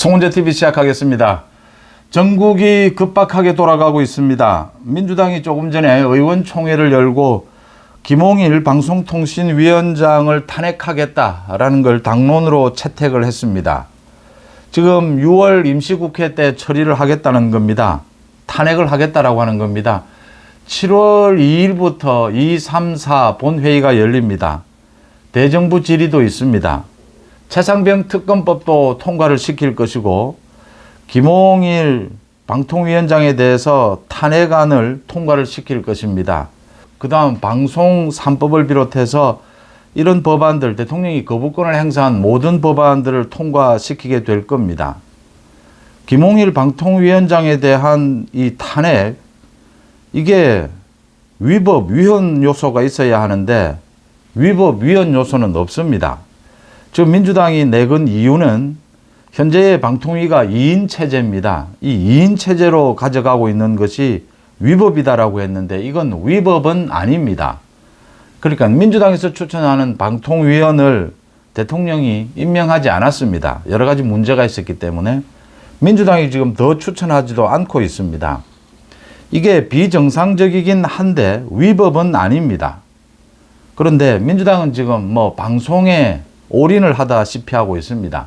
송은재TV 시작하겠습니다. 전국이 급박하게 돌아가고 있습니다. 민주당이 조금 전에 의원총회를 열고 김홍일 방송통신위원장을 탄핵하겠다라는 걸 당론으로 채택을 했습니다. 지금 6월 임시국회 때 처리를 하겠다는 겁니다. 탄핵을 하겠다라고 하는 겁니다. 7월 2일부터 2, 3, 4 본회의가 열립니다. 대정부 질의도 있습니다. 최상병 특검법도 통과를 시킬 것이고 김홍일 방통위원장에 대해서 탄핵안을 통과를 시킬 것입니다. 그 다음 방송 3법을 비롯해서 이런 법안들, 대통령이 거부권을 행사한 모든 법안들을 통과시키게 될 겁니다. 김홍일 방통위원장에 대한 이 탄핵, 이게 위법, 위헌 요소가 있어야 하는데 위법, 위헌 요소는 없습니다. 지금 민주당이 내건 이유는 현재의 방통위가 2인 체제입니다. 이 2인 체제로 가져가고 있는 것이 위법이다라고 했는데 이건 위법은 아닙니다. 그러니까 민주당에서 추천하는 방통위원을 대통령이 임명하지 않았습니다. 여러 가지 문제가 있었기 때문에 민주당이 지금 더 추천하지도 않고 있습니다. 이게 비정상적이긴 한데 위법은 아닙니다. 그런데 민주당은 지금 방송에 올인을 하다시피 하고 있습니다.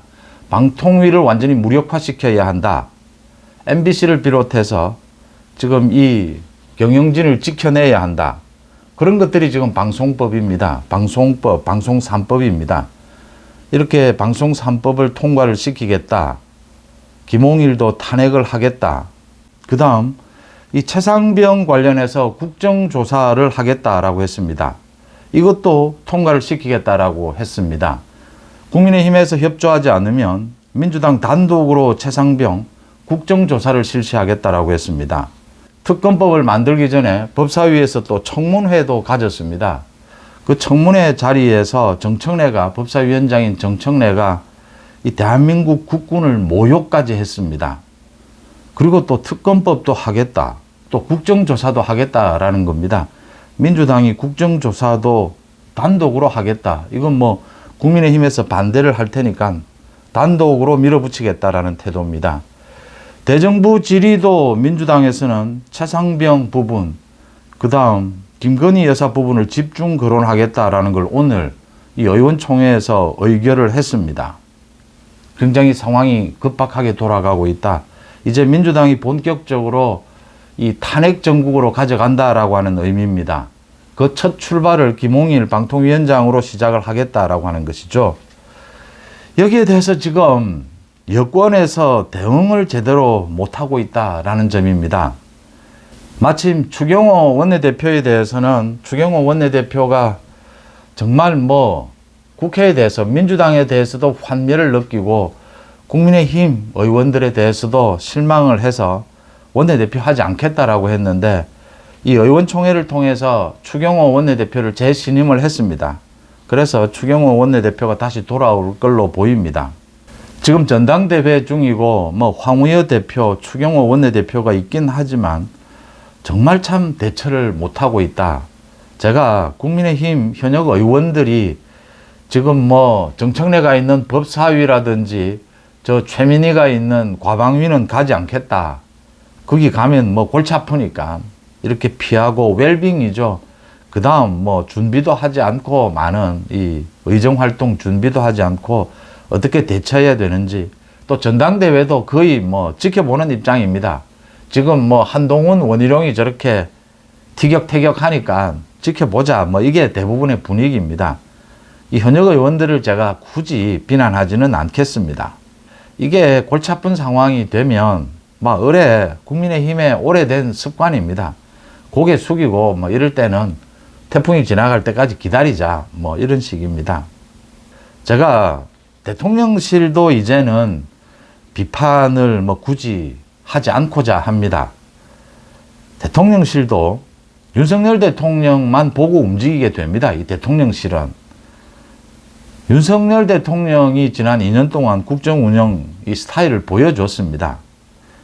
방통위를 완전히 무력화시켜야 한다. MBC를 비롯해서 지금 이 경영진을 지켜내야 한다. 그런 것들이 지금 방송법입니다. 방송법, 방송 3법입니다. 이렇게 방송 3법을 통과를 시키겠다. 김홍일도 탄핵을 하겠다. 그 다음 이 최상병 관련해서 국정조사를 하겠다라고 했습니다. 이것도 통과를 시키겠다라고 했습니다. 국민의힘에서 협조하지 않으면 민주당 단독으로 최상병 국정조사를 실시하겠다라고 했습니다. 특검법을 만들기 전에 법사위에서 또 청문회도 가졌습니다. 그 청문회 자리에서 정청래가, 법사위원장인 정청래가 이 대한민국 국군을 모욕까지 했습니다. 그리고 또 특검법도 하겠다. 또 국정조사도 하겠다라는 겁니다. 민주당이 국정조사도 단독으로 하겠다. 이건 국민의힘에서 반대를 할 테니까 단독으로 밀어붙이겠다라는 태도입니다. 대정부 질의도 민주당에서는 최상병 부분, 그 다음 김건희 여사 부분을 집중 거론하겠다라는 걸 오늘 이 의원총회에서 의결을 했습니다. 굉장히 상황이 급박하게 돌아가고 있다. 이제 민주당이 본격적으로 이 탄핵 정국으로 가져간다라고 하는 의미입니다. 그 첫 출발을 김홍일 방통위원장으로 시작을 하겠다라고 하는 것이죠. 여기에 대해서 지금 여권에서 대응을 제대로 못하고 있다라는 점입니다. 마침 추경호 원내대표에 대해서는 추경호 원내대표가 정말 국회에 대해서 민주당에 대해서도 환멸을 느끼고 국민의힘 의원들에 대해서도 실망을 해서 원내대표 하지 않겠다라고 했는데 이 의원총회를 통해서 추경호 원내대표를 재신임을 했습니다. 그래서 추경호 원내대표가 다시 돌아올 걸로 보입니다. 지금 전당대회 중이고 황우여 대표, 추경호 원내대표가 있긴 하지만 정말 참 대처를 못하고 있다. 제가 국민의힘 현역 의원들이 지금 정청래가 있는 법사위라든지 저 최민희가 있는 과방위는 가지 않겠다. 거기 가면 골치 아프니까 이렇게 피하고 웰빙이죠. 그 다음 준비도 하지 않고 많은 이 의정활동 준비도 하지 않고 어떻게 대처해야 되는지 또 전당대회도 거의 지켜보는 입장입니다. 지금 한동훈 원희룡이 저렇게 티격태격 하니까 지켜보자 이게 대부분의 분위기입니다. 이 현역 의원들을 제가 굳이 비난하지는 않겠습니다. 이게 골치 아픈 상황이 되면 의뢰 국민의힘의 오래된 습관입니다. 고개 숙이고 이럴 때는 태풍이 지나갈 때까지 기다리자 이런 식입니다. 제가 대통령실도 이제는 비판을 굳이 하지 않고자 합니다. 대통령실도 윤석열 대통령만 보고 움직이게 됩니다. 이 대통령실은 윤석열 대통령이 지난 2년 동안 국정운영 이 스타일을 보여줬습니다.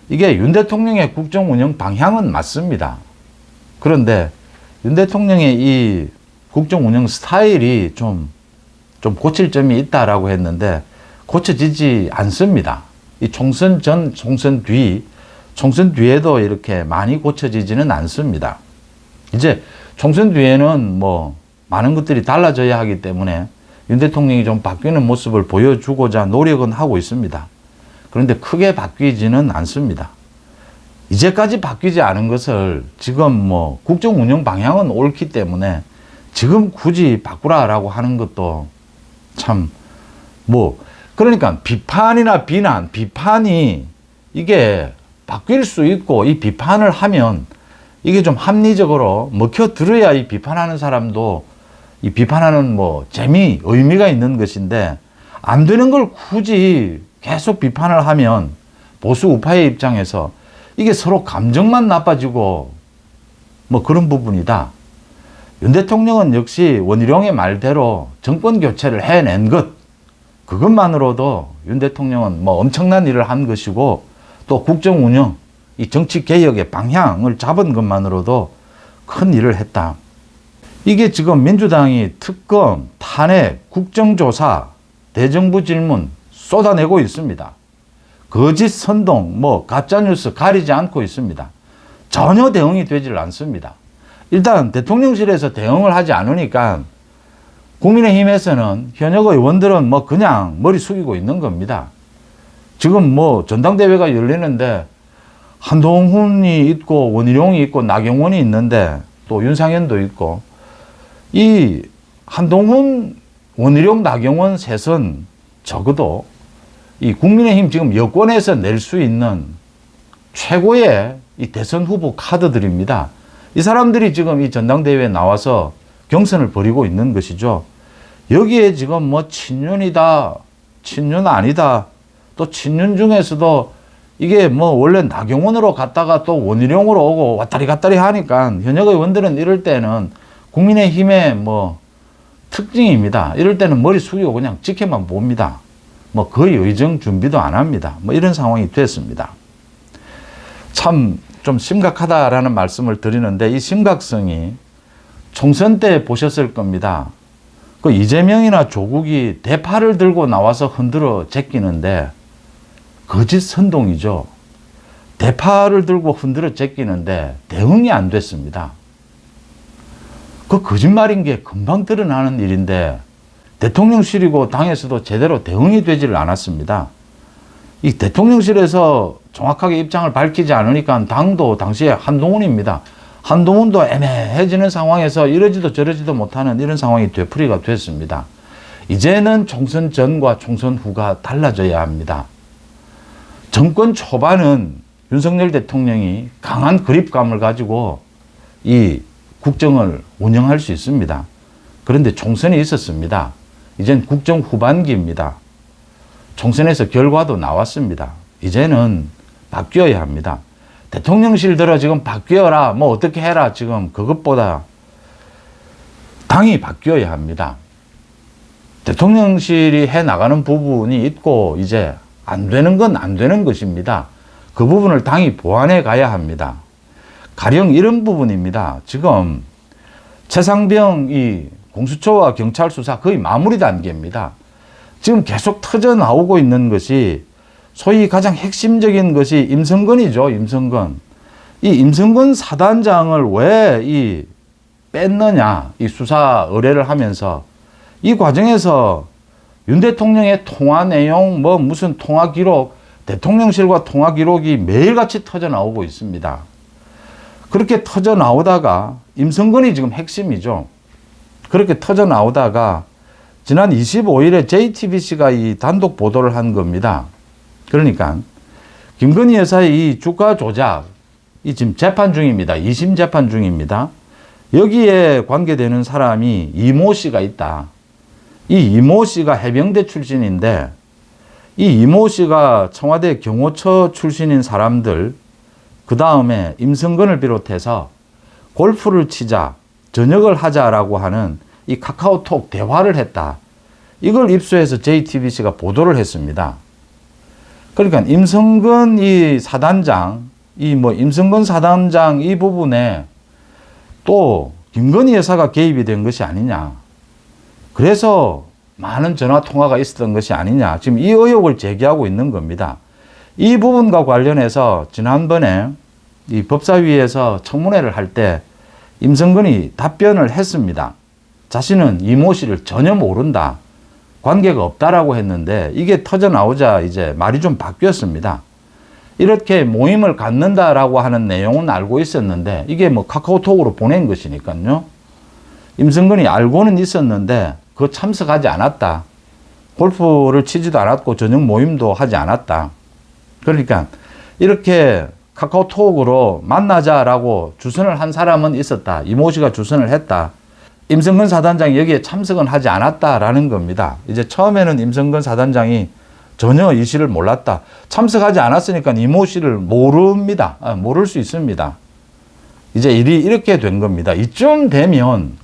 이게 윤 대통령의 국정운영 방향은 맞습니다. 그런데 윤 대통령의 이 국정운영 스타일이 좀 고칠 점이 있다라고 했는데 고쳐지지 않습니다. 이 총선 전, 총선 뒤, 총선 뒤에도 이렇게 많이 고쳐지지는 않습니다. 이제 총선 뒤에는 뭐 많은 것들이 달라져야 하기 때문에 윤 대통령이 좀 바뀌는 모습을 보여주고자 노력은 하고 있습니다. 그런데 크게 바뀌지는 않습니다. 이제까지 바뀌지 않은 것을 지금 뭐 국정 운영 방향은 옳기 때문에 지금 굳이 바꾸라라고 하는 것도 참 뭐 그러니까 비판이나 비난, 비판이 이게 바뀔 수 있고 이 비판을 하면 이게 좀 합리적으로 먹혀 들어야 이 비판하는 사람도 이 비판하는 뭐 재미, 의미가 있는 것인데 안 되는 걸 굳이 계속 비판을 하면 보수 우파의 입장에서 이게 서로 감정만 나빠지고 뭐 그런 부분이다. 윤 대통령은 역시 원희룡의 말대로 정권 교체를 해낸 것, 그것만으로도 윤 대통령은 뭐 엄청난 일을 한 것이고 또 국정 운영, 이 정치 개혁의 방향을 잡은 것만으로도 큰 일을 했다. 이게 지금 민주당이 특검, 탄핵, 국정조사, 대정부 질문 쏟아내고 있습니다. 거짓 선동, 뭐 가짜뉴스 가리지 않고 있습니다. 전혀 대응이 되질 않습니다. 일단 대통령실에서 대응을 하지 않으니까 국민의힘에서는 현역 의원들은 뭐 그냥 머리 숙이고 있는 겁니다. 지금 뭐 전당대회가 열리는데 한동훈이 있고 원희룡이 있고 나경원이 있는데 또 윤상현도 있고 이 한동훈, 원희룡, 나경원 셋은 적어도 이 국민의힘 지금 여권에서 낼 수 있는 최고의 이 대선 후보 카드들입니다. 이 사람들이 지금 이 전당대회에 나와서 경선을 벌이고 있는 것이죠. 여기에 지금 뭐 친윤이다, 친윤 아니다, 또 친윤 중에서도 이게 뭐 원래 나경원으로 갔다가 또 원희룡으로 오고 왔다리 갔다리 하니까 현역 의원들은 이럴 때는 국민의힘의 뭐 특징입니다. 이럴 때는 머리 숙이고 그냥 지켜만 봅니다. 뭐 거의 의정 준비도 안 합니다. 뭐 이런 상황이 됐습니다. 참 좀 심각하다라는 말씀을 드리는데 이 심각성이 총선 때 보셨을 겁니다. 그 이재명이나 조국이 대파를 들고 나와서 흔들어 제끼는데 거짓 선동이죠. 대파를 들고 흔들어 제끼는데 대응이 안 됐습니다. 그 거짓말인 게 금방 드러나는 일인데 대통령실이고 당에서도 제대로 대응이 되지를 않았습니다. 이 대통령실에서 정확하게 입장을 밝히지 않으니까 당도 당시에 한동훈입니다. 한동훈도 애매해지는 상황에서 이러지도 저러지도 못하는 이런 상황이 되풀이가 됐습니다. 이제는 총선 전과 총선 후가 달라져야 합니다. 정권 초반은 윤석열 대통령이 강한 그립감을 가지고 이 국정을 운영할 수 있습니다. 그런데 총선이 있었습니다. 이젠 국정 후반기입니다. 총선에서 결과도 나왔습니다. 이제는 바뀌어야 합니다. 대통령실 들어 지금 바뀌어라, 뭐 어떻게 해라, 지금 그것보다 당이 바뀌어야 합니다. 대통령실이 해 나가는 부분이 있고 이제 안 되는 건 안 되는 것입니다. 그 부분을 당이 보완해 가야 합니다. 가령 이런 부분입니다. 지금 최상병 이 공수처와 경찰 수사 거의 마무리 단계입니다. 지금 계속 터져 나오고 있는 것이 소위 가장 핵심적인 것이 임성근이죠. 임성근. 이 임성근 사단장을 왜 이 뺐느냐, 이 수사 의뢰를 하면서 이 과정에서 윤 대통령의 통화 내용, 뭐 무슨 통화 기록, 대통령실과 통화 기록이 매일같이 터져 나오고 있습니다. 그렇게 터져 나오다가 임성근이 지금 핵심이죠. 그렇게 터져 나오다가 지난 25일에 JTBC가 이 단독 보도를 한 겁니다. 그러니까 김건희 여사의 이 주가 조작, 이 지금 재판 중입니다. 2심 재판 중입니다. 여기에 관계되는 사람이 이모 씨가 있다. 이 이모 씨가 해병대 출신인데 이 이모 씨가 청와대 경호처 출신인 사람들, 그 다음에 임성근을 비롯해서 골프를 치자, 저녁을 하자라고 하는 이 카카오톡 대화를 했다. 이걸 입수해서 JTBC가 보도를 했습니다. 그러니까 임성근 이 사단장, 임성근 사단장 이 부분에 또 김건희 여사가 개입이 된 것이 아니냐. 그래서 많은 전화 통화가 있었던 것이 아니냐. 지금 이 의혹을 제기하고 있는 겁니다. 이 부분과 관련해서 지난번에 이 법사위에서 청문회를 할 때 임성근이 답변을 했습니다. 자신은 이모 씨를 전혀 모른다. 관계가 없다라고 했는데 이게 터져 나오자 이제 말이 좀 바뀌었습니다. 이렇게 모임을 갖는다라고 하는 내용은 알고 있었는데 이게 뭐 카카오톡으로 보낸 것이니까요. 임성근이 알고는 있었는데 그 참석하지 않았다. 골프를 치지도 않았고 저녁 모임도 하지 않았다. 그러니까 이렇게 카카오톡으로 만나자라고 주선을 한 사람은 있었다. 이모 씨가 주선을 했다. 임성근 사단장이 여기에 참석은 하지 않았다라는 겁니다. 이제 처음에는 임성근 사단장이 전혀 이 씨를 몰랐다. 참석하지 않았으니까 이모 씨를 모릅니다. 모를 수 있습니다. 이제 일이 이렇게 된 겁니다. 이쯤 되면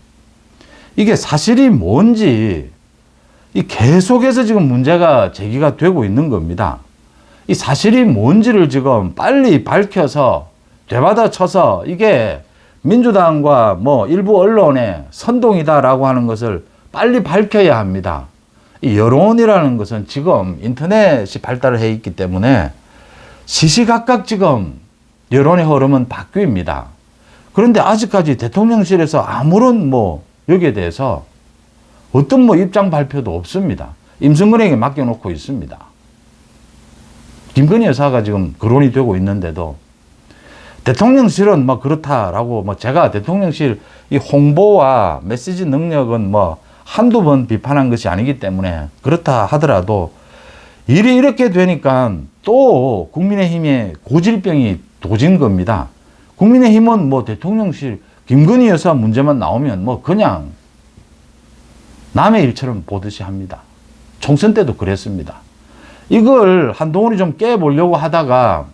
이게 사실이 뭔지 계속해서 지금 문제가 제기가 되고 있는 겁니다. 이 사실이 뭔지를 지금 빨리 밝혀서 되받아 쳐서 이게 민주당과 뭐 일부 언론의 선동이다라고 하는 것을 빨리 밝혀야 합니다. 이 여론이라는 것은 지금 인터넷이 발달을 해 있기 때문에 시시각각 지금 여론의 흐름은 바뀝니다. 그런데 아직까지 대통령실에서 아무런 뭐 여기에 대해서 어떤 뭐 입장 발표도 없습니다. 임성근에게 맡겨놓고 있습니다. 김건희 여사가 지금 거론이 되고 있는데도 대통령실은 뭐 그렇다라고 뭐 제가 대통령실 이 홍보와 메시지 능력은 뭐 한두 번 비판한 것이 아니기 때문에 그렇다 하더라도 일이 이렇게 되니까 또 국민의힘의 고질병이 도진 겁니다. 국민의힘은 뭐 대통령실 김건희 여사 문제만 나오면 뭐 그냥 남의 일처럼 보듯이 합니다. 총선 때도 그랬습니다. 이걸 한동훈이 좀 깨보려고 하다가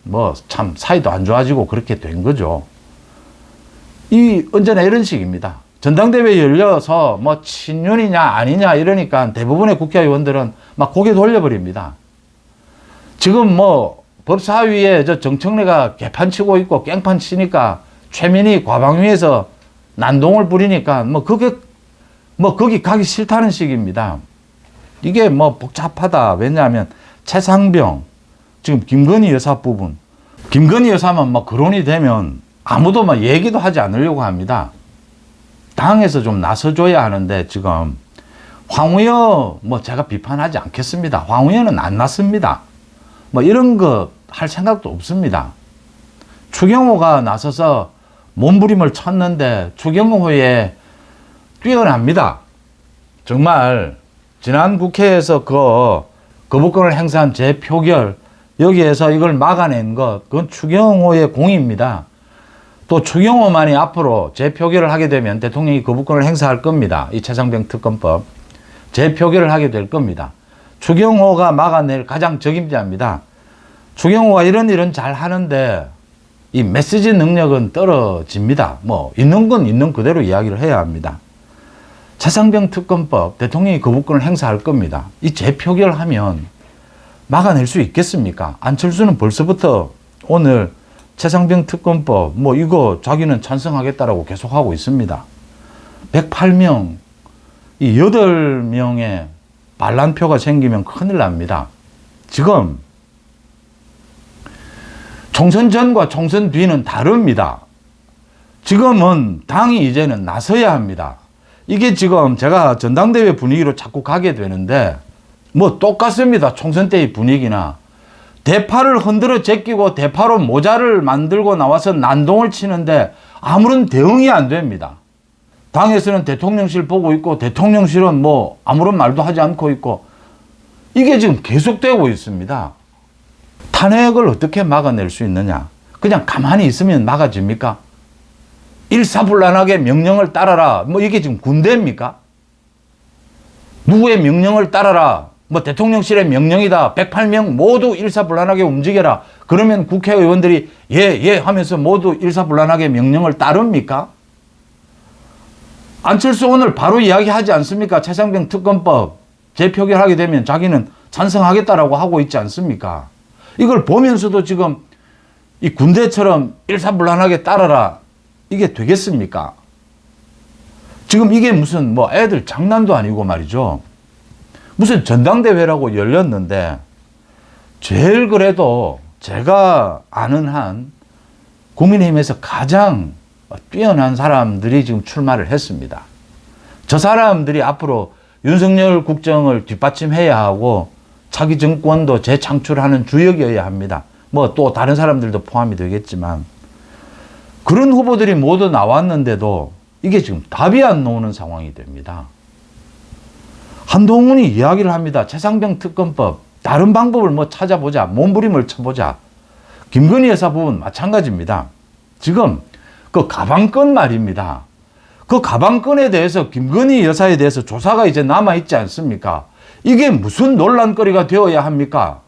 뭐 참 사이도 안 좋아지고 그렇게 된 거죠. 언제나 이런 식입니다. 전당대회 열려서 뭐 친윤이냐 아니냐 이러니까 대부분의 국회의원들은 막 고개 돌려버립니다. 지금 뭐 법사위에 저 정청래가 개판 치고 있고 깽판 치니까 최민희 과방위에서 난동을 부리니까 뭐 거기 가기 싫다는 식입니다. 이게 뭐 복잡하다. 왜냐하면 최상병, 지금 김건희 여사 부분, 김건희 여사만 뭐 거론이 되면 아무도 막 얘기도 하지 않으려고 합니다. 당에서 좀 나서줘야 하는데 지금 황우여 뭐 제가 비판하지 않겠습니다. 황우여는 안 났습니다. 뭐 이런 거 할 생각도 없습니다. 추경호가 나서서 몸부림을 쳤는데 추경호에 뛰어납니다. 정말 지난 국회에서 거부권을 행사한 재표결 여기에서 이걸 막아낸 것 그건 추경호의 공입니다. 또 추경호만이 앞으로 재표결을 하게 되면 대통령이 거부권을 행사할 겁니다. 이 최상병 특검법 재표결을 하게 될 겁니다. 추경호가 막아낼 가장 적임자입니다. 추경호가 이런 일은 잘 하는데 이 메시지 능력은 떨어집니다. 뭐 있는 건 있는 그대로 이야기를 해야 합니다. 최상병 특검법 대통령이 거부권을 행사할 겁니다. 이 재표결하면 막아낼 수 있겠습니까? 안철수는 벌써부터 오늘 최상병 특검법 뭐 이거 자기는 찬성하겠다라고 계속하고 있습니다. 108명 이 8명의 반란표가 생기면 큰일 납니다. 지금 총선 전과 총선 뒤는 다릅니다. 지금은 당이 이제는 나서야 합니다. 이게 지금 제가 전당대회 분위기로 자꾸 가게 되는데 뭐 똑같습니다. 총선 때의 분위기나 대파를 흔들어 제끼고 대파로 모자를 만들고 나와서 난동을 치는데 아무런 대응이 안 됩니다. 당에서는 대통령실 보고 있고 대통령실은 뭐 아무런 말도 하지 않고 있고 이게 지금 계속되고 있습니다. 탄핵을 어떻게 막아낼 수 있느냐? 그냥 가만히 있으면 막아집니까? 일사불란하게 명령을 따라라. 뭐 이게 지금 군대입니까? 누구의 명령을 따라라. 뭐 대통령실의 명령이다. 108명 모두 일사불란하게 움직여라. 그러면 국회의원들이 예 하면서 모두 일사불란하게 명령을 따릅니까? 안철수 오늘 바로 이야기하지 않습니까? 최상병 특검법 재표결하게 되면 자기는 찬성하겠다라고 하고 있지 않습니까? 이걸 보면서도 지금 이 군대처럼 일사불란하게 따라라. 이게 되겠습니까? 지금 이게 무슨 뭐 애들 장난도 아니고 말이죠. 무슨 전당대회라고 열렸는데 제일 그래도 제가 아는 한 국민의힘에서 가장 뛰어난 사람들이 지금 출마를 했습니다. 저 사람들이 앞으로 윤석열 국정을 뒷받침해야 하고 차기 정권도 재창출하는 주역이어야 합니다. 뭐 또 다른 사람들도 포함이 되겠지만 그런 후보들이 모두 나왔는데도 이게 지금 답이 안 나오는 상황이 됩니다. 한동훈이 이야기를 합니다. 최상병 특검법 다른 방법을 뭐 찾아보자. 몸부림을 쳐보자. 김건희 여사 부분 마찬가지입니다. 지금 그 가방건 말입니다. 그 가방건에 대해서 김건희 여사에 대해서 조사가 이제 남아있지 않습니까? 이게 무슨 논란거리가 되어야 합니까?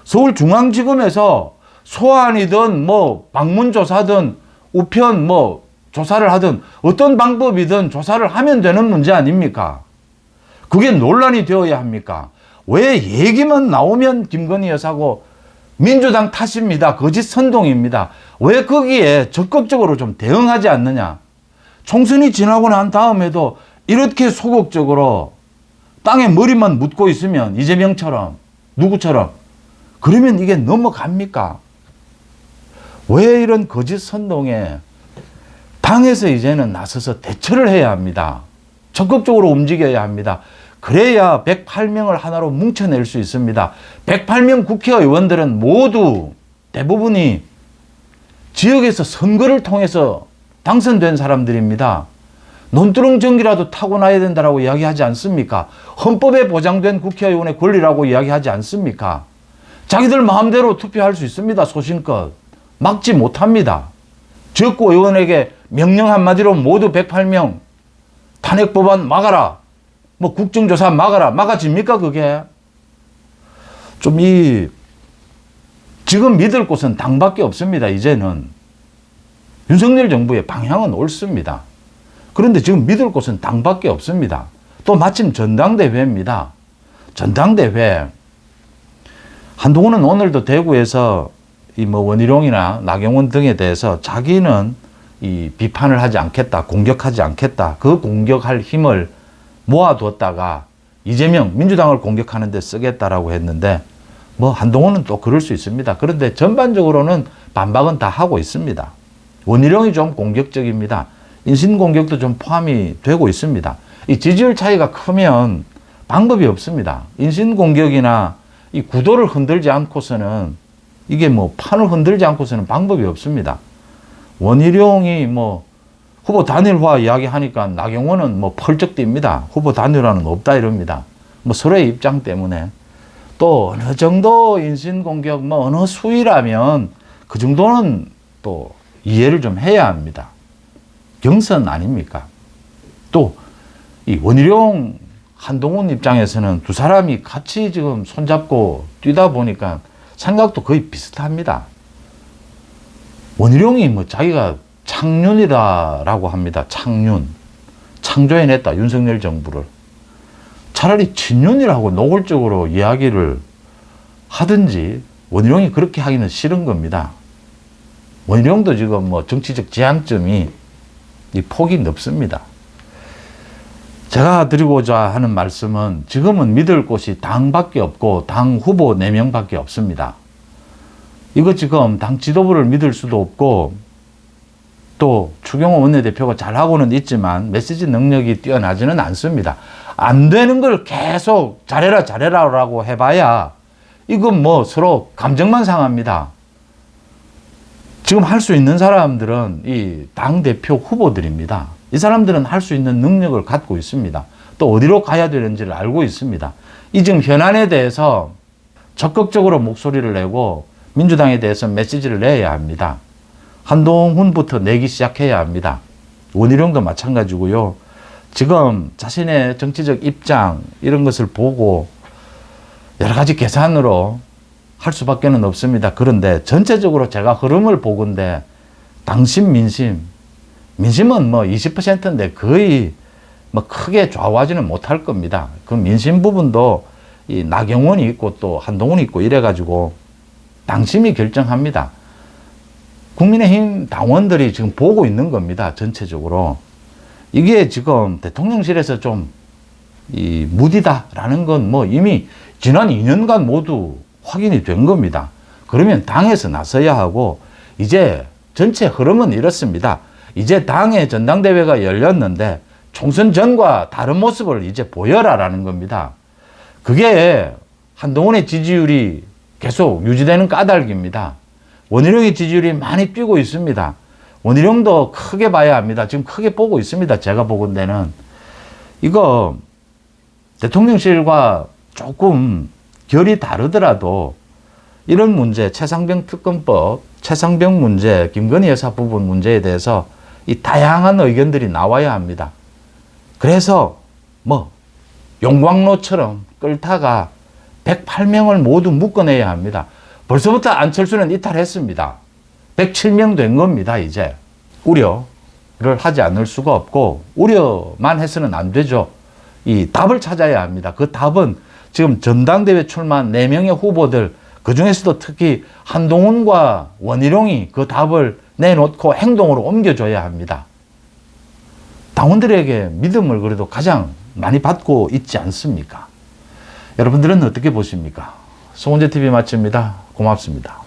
서울중앙지검에서 소환이든 뭐 방문조사든 우편 뭐 조사를 하든 어떤 방법이든 조사를 하면 되는 문제 아닙니까? 그게 논란이 되어야 합니까? 왜 얘기만 나오면 김건희 여사고 민주당 탓입니다. 거짓 선동입니다. 왜 거기에 적극적으로 좀 대응하지 않느냐? 총선이 지나고 난 다음에도 이렇게 소극적으로 땅에 머리만 묻고 있으면 이재명처럼 누구처럼 그러면 이게 넘어갑니까? 왜 이런 거짓 선동에 당에서 이제는 나서서 대처를 해야 합니다. 적극적으로 움직여야 합니다. 그래야 108명을 하나로 뭉쳐낼 수 있습니다. 108명 국회의원들은 모두 대부분이 지역에서 선거를 통해서 당선된 사람들입니다. 논두렁 전기라도 타고 나야 된다고 이야기하지 않습니까? 헌법에 보장된 국회의원의 권리라고 이야기하지 않습니까? 자기들 마음대로 투표할 수 있습니다. 소신껏. 막지 못합니다. 지역구 의원에게 명령 한마디로 모두 108명 탄핵법안 막아라. 뭐 국정조사 막아라. 막아집니까 그게? 좀 지금 믿을 곳은 당밖에 없습니다. 이제는. 윤석열 정부의 방향은 옳습니다. 그런데 지금 믿을 곳은 당밖에 없습니다. 또 마침 전당대회입니다. 전당대회. 한동훈은 오늘도 대구에서 이 뭐 원희룡이나 나경원 등에 대해서 자기는 이 비판을 하지 않겠다, 공격하지 않겠다. 그 공격할 힘을 모아두었다가 이재명 민주당을 공격하는 데 쓰겠다라고 했는데 뭐 한동훈은 또 그럴 수 있습니다. 그런데 전반적으로는 반박은 다 하고 있습니다. 원희룡이 좀 공격적입니다. 인신공격도 좀 포함이 되고 있습니다. 이 지지율 차이가 크면 방법이 없습니다. 인신공격이나 이 구도를 흔들지 않고서는 이게 뭐 판을 흔들지 않고서는 방법이 없습니다. 원희룡이 뭐 후보 단일화 이야기하니까 나경원은 뭐 펄쩍 뜁니다. 후보 단일화는 없다 이럽니다. 뭐 서로의 입장 때문에 또 어느 정도 인신공격 뭐 어느 수위라면 그 정도는 또 이해를 좀 해야 합니다. 경선 아닙니까? 또 이 원희룡 한동훈 입장에서는 두 사람이 같이 지금 손잡고 뛰다 보니까 생각도 거의 비슷합니다. 원희룡이 뭐 자기가 창륜이다라고 합니다. 창륜. 창조해냈다. 윤석열 정부를. 차라리 친윤이라고 노골적으로 이야기를 하든지 원희룡이 그렇게 하기는 싫은 겁니다. 원희룡도 지금 뭐 정치적 지향점이 이 폭이 넓습니다. 제가 드리고자 하는 말씀은 지금은 믿을 곳이 당밖에 없고 당 후보 4명밖에 없습니다. 이거 지금 당 지도부를 믿을 수도 없고 또 추경호 원내대표가 잘하고는 있지만 메시지 능력이 뛰어나지는 않습니다. 안 되는 걸 계속 잘해라 잘해라라고 해봐야 이건 뭐 서로 감정만 상합니다. 지금 할 수 있는 사람들은 이 당대표 후보들입니다. 이 사람들은 할 수 있는 능력을 갖고 있습니다. 또 어디로 가야 되는지를 알고 있습니다. 이 지금 현안에 대해서 적극적으로 목소리를 내고 민주당에 대해서 메시지를 내야 합니다. 한동훈부터 내기 시작해야 합니다. 원희룡도 마찬가지고요. 지금 자신의 정치적 입장 이런 것을 보고 여러 가지 계산으로 할 수밖에는 없습니다. 그런데 전체적으로 제가 흐름을 보건대 당심 민심은 뭐 20%인데 거의 뭐 크게 좌우하지는 못할 겁니다. 그 민심 부분도 이 나경원이 있고 또 한동훈이 있고 이래가지고 당심이 결정합니다. 국민의힘 당원들이 지금 보고 있는 겁니다. 전체적으로. 이게 지금 대통령실에서 좀 무디다라는 건 뭐 이미 지난 2년간 모두 확인이 된 겁니다. 그러면 당에서 나서야 하고, 이제 전체 흐름은 이렇습니다. 이제 당의 전당대회가 열렸는데 총선 전과 다른 모습을 이제 보여라라는 겁니다. 그게 한동훈의 지지율이 계속 유지되는 까닭입니다. 원희룡의 지지율이 많이 뛰고 있습니다. 원희룡도 크게 봐야 합니다. 지금 크게 보고 있습니다. 제가 보건대는. 이거 대통령실과 조금 결이 다르더라도 이런 문제, 최상병 특검법, 최상병 문제, 김건희 여사 부분 문제에 대해서 이 다양한 의견들이 나와야 합니다. 그래서 용광로처럼 끌다가 108명을 모두 묶어내야 합니다. 벌써부터 안철수는 이탈했습니다. 107명 된 겁니다, 이제. 우려를 하지 않을 수가 없고, 우려만 해서는 안 되죠. 이 답을 찾아야 합니다. 그 답은 지금 전당대회 출마한 4명의 후보들, 그 중에서도 특히 한동훈과 원희룡이 그 답을 내놓고 행동으로 옮겨줘야 합니다. 당원들에게 믿음을 그래도 가장 많이 받고 있지 않습니까? 여러분들은 어떻게 보십니까? 송은재TV 마칩니다. 고맙습니다.